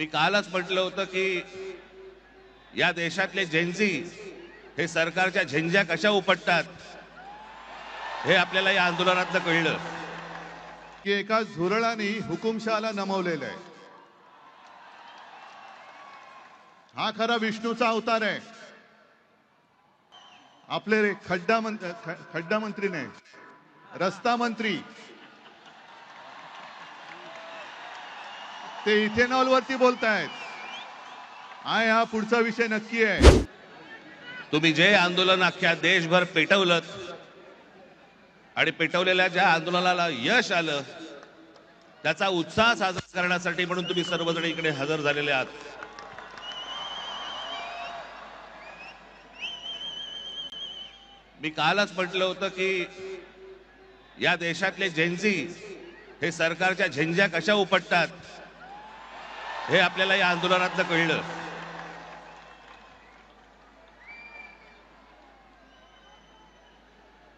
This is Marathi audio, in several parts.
मी कालच म्हटलं होतं की या देशातले जेन्झी हे सरकारच्या झेंझ्या कशा उपटतात हे आपल्याला या आंदोलनातनं कळलं की एका झुरळाने हुकुमशहाला नमवलेलं आहे. हा खरा विष्णूचा अवतार आहे. आपले खड्डा मंत्री नाही, रस्ता मंत्री ते इथेनॉल वरती बोलतायत. हा पुढचा विषय नक्की आहे. तुम्ही जे आंदोलन अख्ख्या देशभर पेटवलं आणि पेटवलेल्या ज्या आंदोलनाला यश आलं त्याचा उत्साह साजरा करण्यासाठी म्हणून तुम्ही सर्वजण इकडे हजर झालेले आहात. मी कालच म्हटलं होतं की या देशातले जेन्झी हे सरकारच्या झेंझ्या कशा उपटतात हे आपल्याला या आंदोलनातनं कळलं.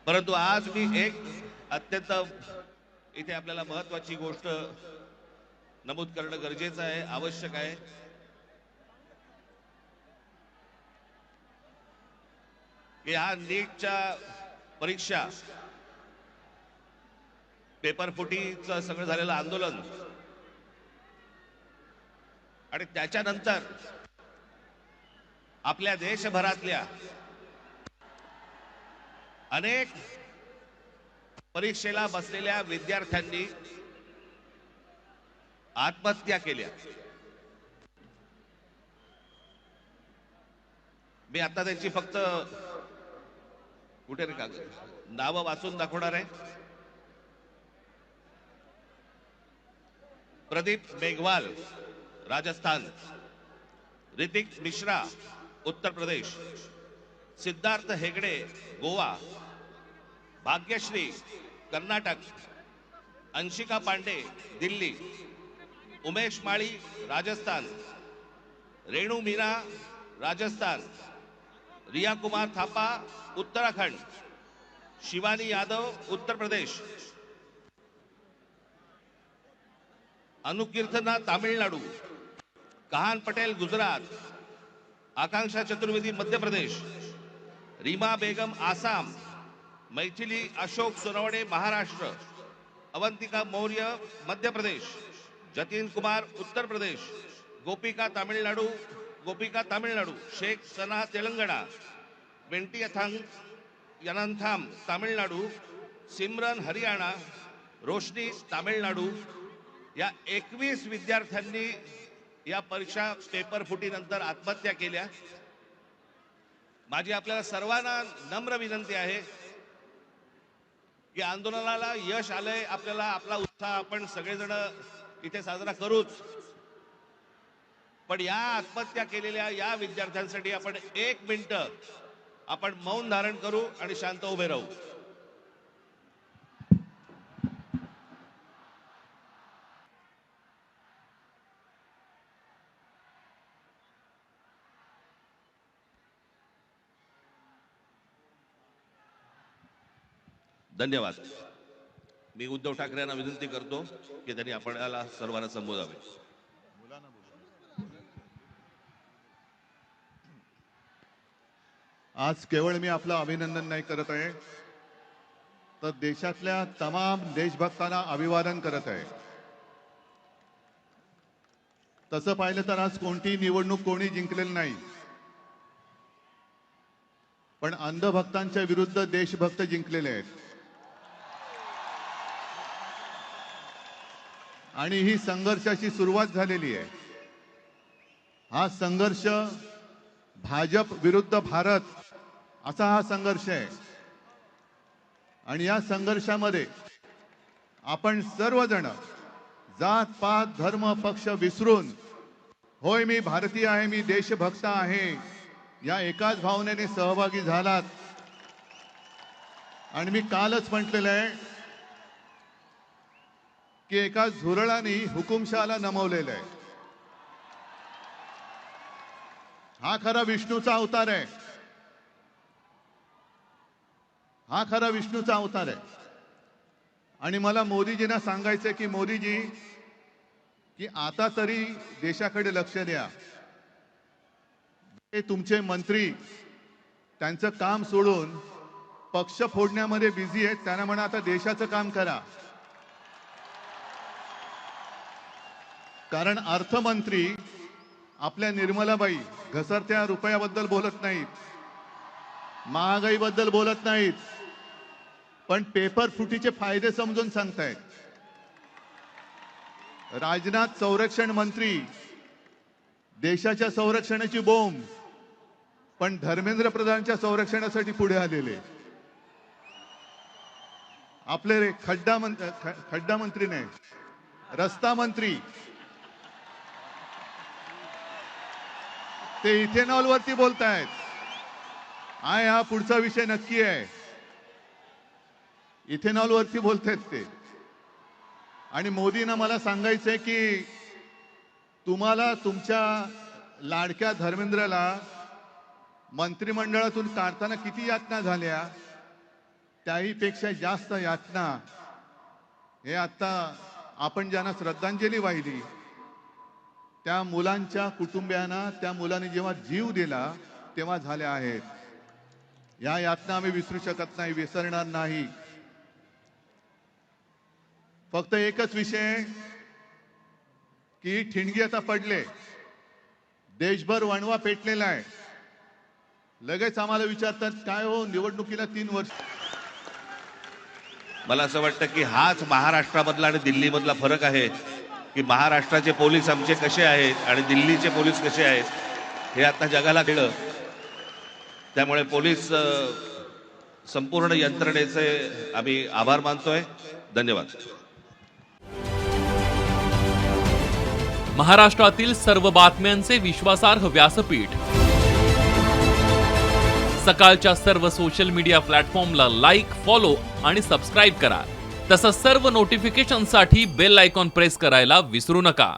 परंतु आज मी एक अत्यंत इथे आपल्याला महत्वाची गोष्ट नमूद करणं गरजेचं आहे, आवश्यक आहे. की हा नीटच्या परीक्षा पेपर फुटीचं सगळं झालेलं आंदोलन आणि त्याच्यानंतर आपल्या देशभरातल्या अनेक परीक्षेला बसलेल्या विद्यार्थ्यांनी आत्महत्या केल्या. मी आता त्यांची फक्त कुठे रे कागद नावं वाचून दाखवणार आहे. प्रदीप मेघवाल राजस्थान, ऋतिक मिश्रा उत्तर प्रदेश, सिद्धार्थ हेगडे गोवा, भाग्यश्री कर्नाटक, अंशिका पांडे दिल्ली, उमेश माळी राजस्थान, रेणू मीना राजस्थान, रिया कुमार थापा उत्तराखंड, शिवानी यादव उत्तर प्रदेश, अनुकीर्तना तामिळनाडू, कहान पटेल गुजरात, आकांक्षा चतुर्वेदी मध्य प्रदेश, रीमा बेगम आसाम, मैथिली अशोक सोनवणे महाराष्ट्र, अवंतिका मौर्य मध्य प्रदेश, जतीन कुमार उत्तर प्रदेश, गोपिका तामिळनाडू, शेख सना तेलंगणा, वेंटी यनंथाम तामिळनाडू, सिमरन हरियाणा, रोशनी तामिळनाडू या 21 विद्यार्थ्यांनी या परीक्षा पेपर फुटीनंतर आत्महत्या केल्या. माझी आपल्याला सर्वांना नम्र विनंती आहे की आंदोलनाला यश आलंय, आपल्याला आपला उत्साह आपण सगळेजण इथे साजरा करूच, पण या आत्महत्या केलेल्या या विद्यार्थ्यांसाठी आपण 1 मिनिट आपण मौन धारण करू आणि शांत उभे राहू. धन्यवाद. मी उद्धव ठाकरे यांना विनंती करतो की त्यांनी आपल्याला सर्वांना संबोधावे. आज केवळ मी आपलं अभिनंदन नाही करत आहे, तर देशातल्या तमाम देशभक्तांना अभिवादन करत आहे. तसं पाहिलं तर आज कोणतीही निवडणूक कोणी जिंकलेली नाही, पण अंधभक्तांच्या विरुद्ध देशभक्त जिंकलेले आहेत. आणि ही संघर्षाची सुरुवात झालेली आहे. हा संघर्ष भाजप विरुद्ध भारत असा हा संघर्ष आहे. आणि या संघर्षामध्ये आपण सर्वजण जात पात धर्म पक्ष विसरून, होय मी भारतीय आहे, मी देशभक्त आहे, या एकाच भावनेने सहभागी झालात. आणि मी कालच म्हटलेलं आहे की एका झुरळाने हुकुमशहाला नमवलेलं आहे. हा खरा विष्णूचा अवतार आहे. हा खरा विष्णूचा अवतार आहे. आणि मला मोदीजींना सांगायचंय की मोदीजी, की आता तरी देशाकडे लक्ष द्या. हे तुमचे मंत्री त्यांचं काम सोडून पक्ष फोडण्यामध्ये बिझी आहेत. त्यांना म्हणा आता देशाचं काम करा. कारण अर्थमंत्री आपल्या निर्मलाबाई घसरत्या रुपयाबद्दल बोलत नाहीत, महागाईबद्दल बोलत नाहीत, पण पेपर फुटीचे फायदे समजून सांगतायत. राजनाथ संरक्षण मंत्री देशाच्या संरक्षणाची बोंब, पण धर्मेंद्र प्रधानच्या संरक्षणासाठी पुढे आलेले. आपले खड्डा मंत्री नाही, रस्ता मंत्री ते इथेनॉल वरती बोलतायत. हा पुढचा विषय नक्की आहे. इथेनॉल वरती बोलतायत ते. आणि मोदींना मला सांगायचंय की तुम्हाला तुमच्या लाडक्या धर्मेंद्रला मंत्रिमंडळातून काढताना किती यातना झाल्या, त्याही पेक्षा जास्त यातना हे आता आपण ज्यांना श्रद्धांजली वाहिली त्या मुलांच्या कुटुंबियांना, त्या मुलांनी जेव्हा जीव दिला तेव्हा झाल्या आहेत. या यातना आम्ही विसरू शकत नाही, विसरणार नाही. फक्त एकच विषय की ठिणगी आता पडले, देशभर वणवा पेटलेला आहे. लगेच आम्हाला विचारतात काय हो निवडणुकीला 3 वर्ष. मला असं वाटतं की हाच महाराष्ट्रामधला आणि दिल्लीमधला फरक आहे की महाराष्ट्राचे पोलीस आमचे कसे आहेत आणि दिल्लीचे पोलीस कसे आहेत हे आता जगाला कळलं. त्यामुळे पोलीस संपूर्ण यंत्रणेचे आम्ही आभार मानतोय. धन्यवाद. महाराष्ट्रातील सर्व बातम्यांचे विश्वासार्ह व्यासपीठ, सकाळच्या सर्व सोशल मीडिया प्लॅटफॉर्मला लाईक, फॉलो आणि सबस्क्राईब करा. तसंच सर्व नोटिफिकेशनसाठी बेल आयकॉन प्रेस करायला विसरू नका.